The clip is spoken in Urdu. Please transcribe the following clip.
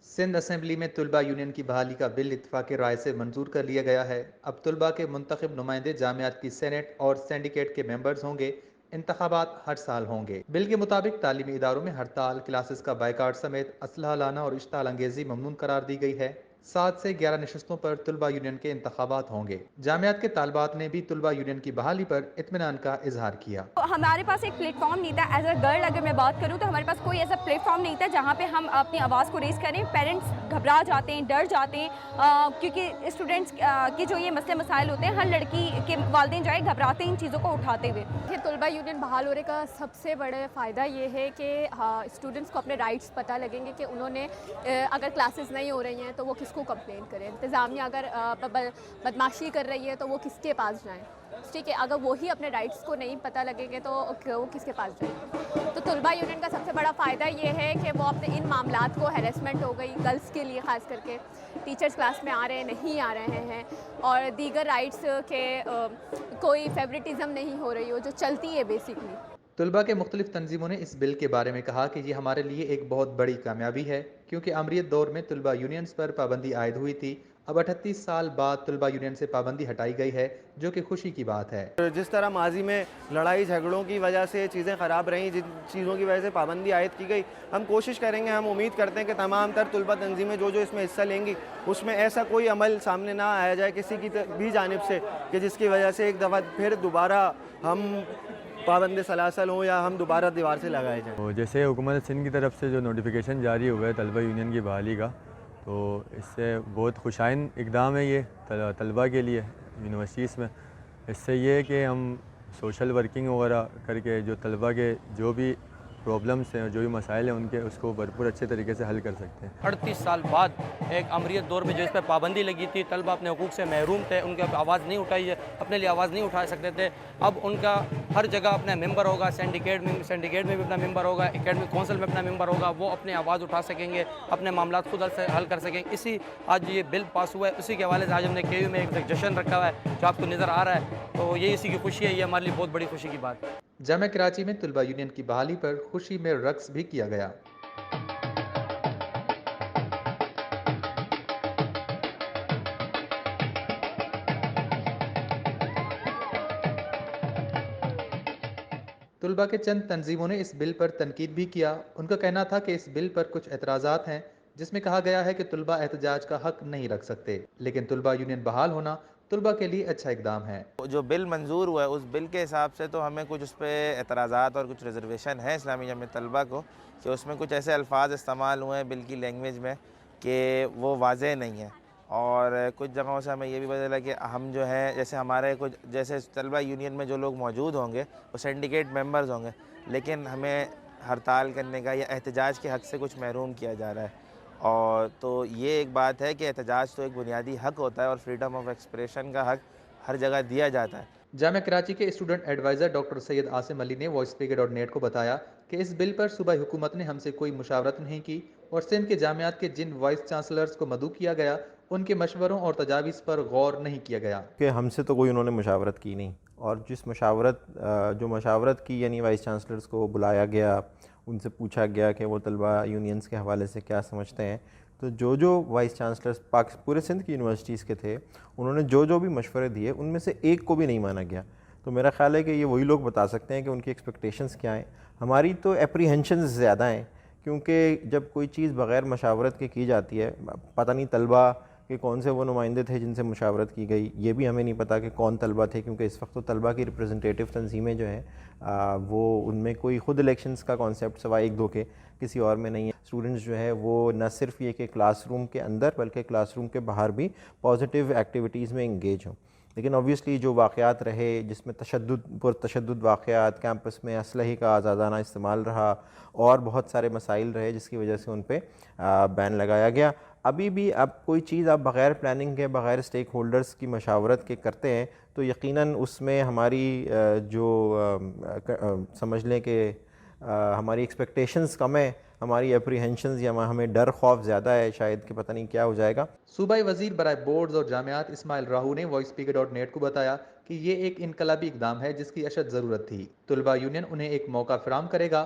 سندھ اسمبلی میں طلبہ یونین کی بحالی کا بل اتفاق رائے سے منظور کر لیا گیا ہے۔ اب طلبہ کے منتخب نمائندے جامعات کی سینٹ اور سینڈیکیٹ کے ممبرز ہوں گے۔ انتخابات ہر سال ہوں گے۔ بل کے مطابق تعلیمی اداروں میں ہڑتال، کلاسز کا بائیکاٹ سمیت اسلحہ لانا اور اشتعال انگیزی ممنوع قرار دی گئی ہے۔ 7 سے 11 نشستوں پر طلبہ یونین کے انتخابات ہوں گے۔ جامعات کے طالبات نے بھی طلبہ یونین کی بحالی پر اطمینان کا اظہار کیا۔ ہمارے پاس ایک پلیٹ فارم نہیں تھا ایز اے گرل، اگر میں بات کروں تو ہمارے پاس کوئی ایسا پلیٹ فارم نہیں تھا جہاں پہ ہم اپنی آواز کو ریز کریں۔ پیرنٹس گھبرا جاتے ہیں، ڈر جاتے ہیں، کیونکہ اسٹوڈنٹس کے جو یہ مسئلے مسائل ہوتے ہیں، ہر لڑکی کے والدین جو ہے گھبراتے ہیں ان چیزوں کو اٹھاتے ہوئے۔ یہ طلبہ یونین بحال ہونے کا سب سے بڑا فائدہ یہ ہے کہ اسٹوڈنٹس کو اپنے رائٹس پتہ لگیں گے کہ انہوں نے اگر کلاسز نہیں ہو رہی ہیں تو وہ کس کو کمپلین کریں، انتظامیہ اگر بدماشی کر رہی ہے تو وہ کس کے پاس جائیں، ٹھیک ہے۔ اگر وہی اپنے رائٹس کو نہیں پتہ لگیں گے تو وہ کس کے پاس جائیں۔ تو طلبہ یونین کا سب سے بڑا فائدہ یہ ہے کہ وہ اپنے ان معاملات کو، ہیرسمنٹ ہو گئی گرلس کے لیے خاص کر کے، ٹیچرز کلاس میں آ رہے ہیں نہیں آ رہے ہیں، اور دیگر رائٹس کے کوئی فیوریٹزم نہیں ہو رہی ہو جو چلتی ہے بیسکلی۔ طلبہ کے مختلف تنظیموں نے اس بل کے بارے میں کہا کہ یہ ہمارے لیے ایک بہت بڑی کامیابی ہے، کیونکہ آمریت دور میں طلبہ یونینز پر پابندی عائد ہوئی تھی۔ اب 38 سال بعد طلبہ یونین سے پابندی ہٹائی گئی ہے، جو کہ خوشی کی بات ہے۔ جس طرح ماضی میں لڑائی جھگڑوں کی وجہ سے چیزیں خراب رہیں، جن چیزوں کی وجہ سے پابندی عائد کی گئی، ہم کوشش کریں گے، ہم امید کرتے ہیں کہ تمام تر طلبہ تنظیمیں جو اس میں حصہ لیں گی، اس میں ایسا کوئی عمل سامنے نہ آیا جائے کسی کی بھی جانب سے کہ جس کی وجہ سے ایک دفعہ پھر دوبارہ ہم پابند سلاسل ہوں یا ہم دوبارہ دیوار سے لگائے جائیں۔ جیسے حکومت سندھ کی طرف سے جو نوٹیفیکیشن جاری ہوا ہے طلبہ یونین کی بحالی کا، تو اس سے بہت خوشائن اقدام ہے یہ طلبہ کے لیے یونیورسٹیز میں۔ اس سے یہ ہے کہ ہم سوشل ورکنگ وغیرہ کر کے جو طلبہ کے جو بھی پرابلمس ہیں، جو بھی مسائل ہیں ان کے، اس کو بھرپور اچھے طریقے سے حل کر سکتے ہیں۔ 38 سال بعد ایک امریت دور میں جو اس پہ پابندی لگی تھی، طلبہ اپنے حقوق سے محروم تھے، ان کی آواز نہیں اٹھائی ہے، اپنے لیے آواز نہیں اٹھا سکتے تھے۔ اب ان کا ہر جگہ اپنا ممبر ہوگا، سینڈیکیٹ میں بھی اپنا ممبر ہوگا، اکیڈمک کونسل میں اپنا ممبر ہوگا، وہ اپنے آواز اٹھا سکیں گے، اپنے معاملات خود حل کر سکیں گے۔ آج یہ بل پاس ہوا ہے، اسی کے حوالے سے آج ہم نے کے یو میں ایک جشن رکھا ہوا ہے جو آپ کو نظر آ رہا ہے، تو یہ اسی کی خوشی ہے، یہ ہمارے لیے بہت بڑی خوشی کی بات ہے۔ جامعہ کراچی میں طلبہ یونین کی بحالی پر خوشی میں رقص بھی کیا گیا۔ طلبہ کے چند تنظیموں نے اس بل پر تنقید بھی کیا۔ ان کا کہنا تھا کہ اس بل پر کچھ اعتراضات ہیں، جس میں کہا گیا ہے کہ طلبہ احتجاج کا حق نہیں رکھ سکتے، لیکن طلبہ یونین بحال ہونا طلبہ کے لیے اچھا اقدام ہے۔ جو بل منظور ہوا ہے اس بل کے حساب سے تو ہمیں کچھ اس پہ اعتراضات اور کچھ ریزرویشن ہے اسلامی جامعہ طلبہ کو، کہ اس میں کچھ ایسے الفاظ استعمال ہوئے ہیں بل کی لینگویج میں کہ وہ واضح نہیں ہیں، اور کچھ جگہوں سے ہمیں یہ بھی پتہ چلا کہ ہم جو ہے جیسے ہمارے کچھ جیسے طلبہ یونین میں جو لوگ موجود ہوں گے وہ سینڈیکیٹ ممبرز ہوں گے، لیکن ہمیں ہڑتال کرنے کا یا احتجاج کے حق سے کچھ محروم کیا جا رہا ہے۔ اور تو یہ ایک بات ہے کہ احتجاج تو ایک بنیادی حق ہوتا ہے اور فریڈم آف ایکسپریشن کا حق ہر جگہ دیا جاتا ہے۔ جامعہ کراچی کے student adviser doctor Syed Asim علی نے وائس اسپیکر ڈاٹ نیٹ کو بتایا کہ اس بل پر صوبائی حکومت نے ہم سے کوئی مشاورت نہیں کی، اور سندھ کے جامعات کے جن وائس چانسلرز کو مدعو کیا گیا ان کے مشوروں اور تجاویز پر غور نہیں کیا گیا۔ کہ ہم سے تو کوئی انہوں نے مشاورت کی نہیں، اور جو مشاورت کی یعنی وائس چانسلرز کو بلایا گیا، ان سے پوچھا گیا کہ وہ طلبہ یونینز کے حوالے سے کیا سمجھتے ہیں، تو جو وائس چانسلرز پورے سندھ کی یونیورسٹیز کے تھے، انہوں نے جو بھی مشورے دیے ان میں سے ایک کو بھی نہیں مانا گیا۔ تو میرا خیال ہے کہ یہ وہی لوگ بتا سکتے ہیں کہ ان کی ایکسپیکٹیشنز کیا ہیں۔ ہماری تو اپریہنشنز زیادہ ہیں، کیونکہ جب کوئی چیز بغیر مشاورت کے کی جاتی ہے، پتہ نہیں طلبہ کہ کون سے وہ نمائندے تھے جن سے مشاورت کی گئی، یہ بھی ہمیں نہیں پتہ کہ کون طلبہ تھے، کیونکہ اس وقت تو طلبہ کی ریپریزنٹیٹیو تنظیمیں جو ہیں وہ ان میں کوئی خود الیکشنز کا کانسیپٹ سوائے ایک دو کے کسی اور میں نہیں ہے۔ اسٹوڈنٹس جو ہے وہ نہ صرف یہ کہ کلاس روم کے اندر بلکہ کلاس روم کے باہر بھی پازیٹیو ایکٹیویٹیز میں انگیج ہوں، لیکن اوبویسلی جو واقعات رہے جس میں پرتشدد واقعات، کیمپس میں اسلحے کا آزادانہ استعمال رہا، اور بہت سارے مسائل رہے جس کی وجہ سے ان پہ بین لگایا گیا۔ ابھی بھی اب کوئی چیز آپ بغیر پلاننگ کے، بغیر اسٹیک ہولڈرز کی مشاورت کے کرتے ہیں تو یقیناً اس میں ہماری جو سمجھ لیں کہ ہماری ایکسپیکٹیشنز کم ہیں، ہماری اپریہنشنز یا ہمیں ڈر خوف زیادہ ہے شاید کہ پتہ نہیں کیا ہو جائے گا۔ صوبائی وزیر برائے بورڈز اور جامعات اسماعیل راہو نے وائس اسپیکر ڈاٹ نیٹ کو بتایا کہ یہ ایک انقلابی اقدام ہے جس کی اشد ضرورت تھی۔ طلبہ یونین انہیں ایک موقع فراہم کرے گا